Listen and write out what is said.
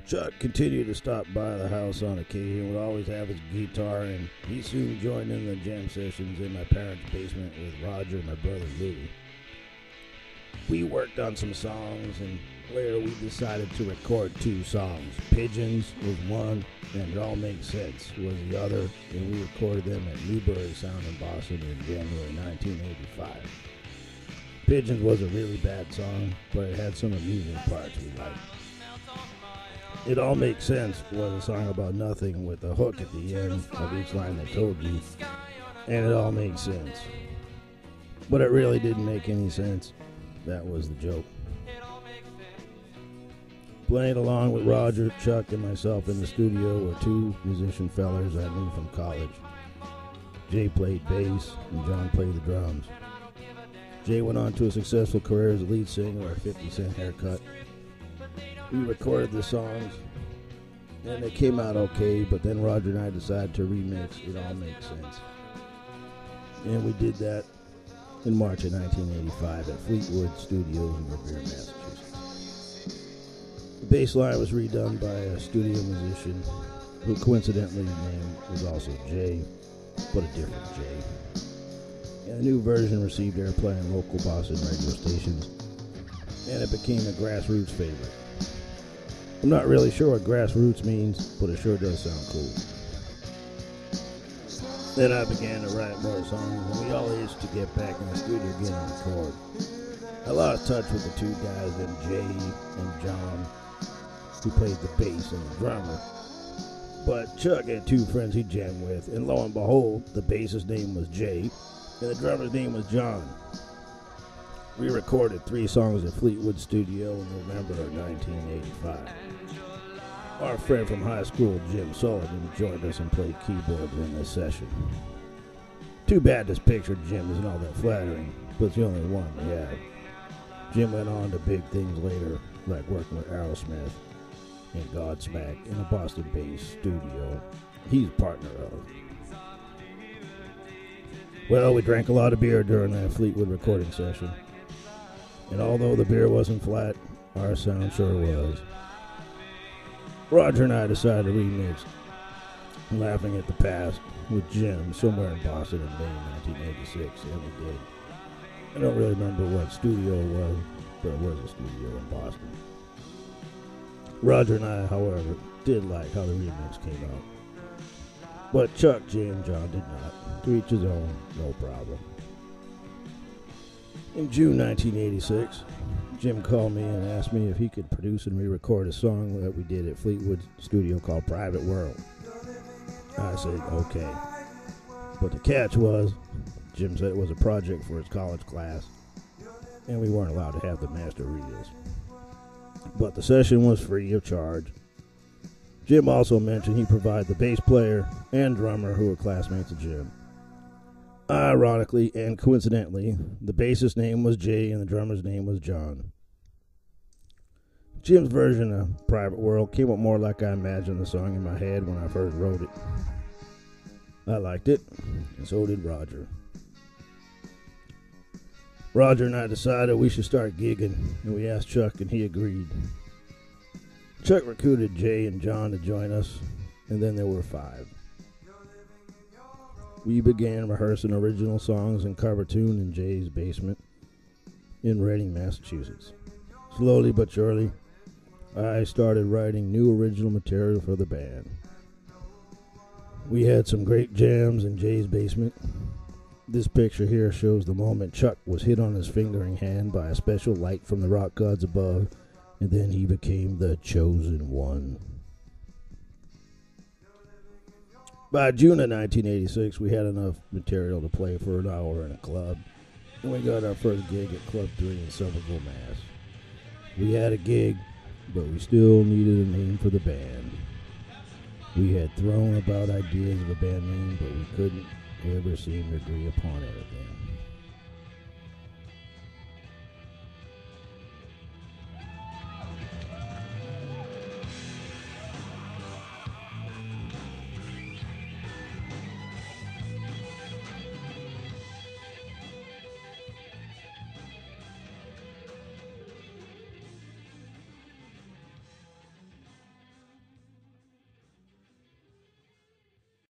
Chuck continued to stop by the house on occasion, would always have his guitar, and he soon joined in the jam sessions in my parents' basement with Roger and my brother Louie. We worked on some songs, and later we decided to record 2 songs. Pigeons was one, and It All Makes Sense was the other, and we recorded them at Newbury Sound in Boston in January 1985. Pigeons was a really bad song, but it had some amusing parts we liked. It All Makes Sense was a song about nothing with a hook at the end of each line that told you, and it all makes sense. But it really didn't make any sense. That was the joke. Playing along with Roger, Chuck, and myself in the studio were 2 musician fellers I knew from college. Jay played bass, and John played the drums. Jay went on to a successful career as a lead singer with a 50-cent haircut. We recorded the songs, and they came out okay, but then Roger and I decided to remix It All Makes Sense. And we did that in March of 1985 at Fleetwood Studios in Revere, Massachusetts. The bass line was redone by a studio musician who coincidentally name was also Jay, but a different Jay. And the new version received airplay on local Boston radio stations, and it became a grassroots favorite. I'm not really sure what grassroots means, but it sure does sound cool. Then I began to write more songs, and we all used to get back in the studio again and record. I lost touch with the 2 guys, named Jay and John, who played the bass and the drummer. But Chuck had 2 friends he jammed with, and lo and behold, the bassist's name was Jay, and the drummer's name was John. We recorded 3 songs at Fleetwood Studio in November of 1985. Our friend from high school, Jim Sullivan, joined us and played keyboards in this session. Too bad this picture of Jim isn't all that flattering, but it's the only one we have. Jim went on to big things later, like working with Aerosmith and Godsmack in a Boston-based studio he's a partner of. Well, we drank a lot of beer during that Fleetwood recording session. And although the beer wasn't flat, our sound sure was. Roger and I decided to remix Laughing at the Past with Jim somewhere in Boston in May 1986, and we did. I don't really remember what studio it was, but it was a studio in Boston. Roger and I, however, did like how the remix came out. But Chuck, Jay, and John did not. To each his own, no problem. In June 1986, Jim called me and asked me if he could produce and re-record a song that we did at Fleetwood Studio called Private World. I said, okay. But the catch was, Jim said it was a project for his college class, and we weren't allowed to have the master reels. But the session was free of charge. Jim also mentioned he provided the bass player and drummer who were classmates of Jim. Ironically and coincidentally, the bassist's name was Jay and the drummer's name was John. Jim's version of Private World came up more like I imagined the song in my head when I first wrote it. I liked it, and so did Roger. Roger and I decided we should start gigging, and we asked Chuck, and he agreed. Chuck recruited Jay and John to join us, and then there were 5. We began rehearsing original songs and cover tune in Jay's basement in Reading, Massachusetts. Slowly but surely, I started writing new original material for the band. We had some great jams in Jay's basement. This picture here shows the moment Chuck was hit on his fingering hand by a special light from the rock gods above, and then he became the chosen one. By June of 1986, we had enough material to play for an hour in a club, and we got our first gig at Club 3 in Somerville, Mass. We had a gig, but we still needed a name for the band. We had thrown about ideas of a band name, but we couldn't ever seem to agree upon anything.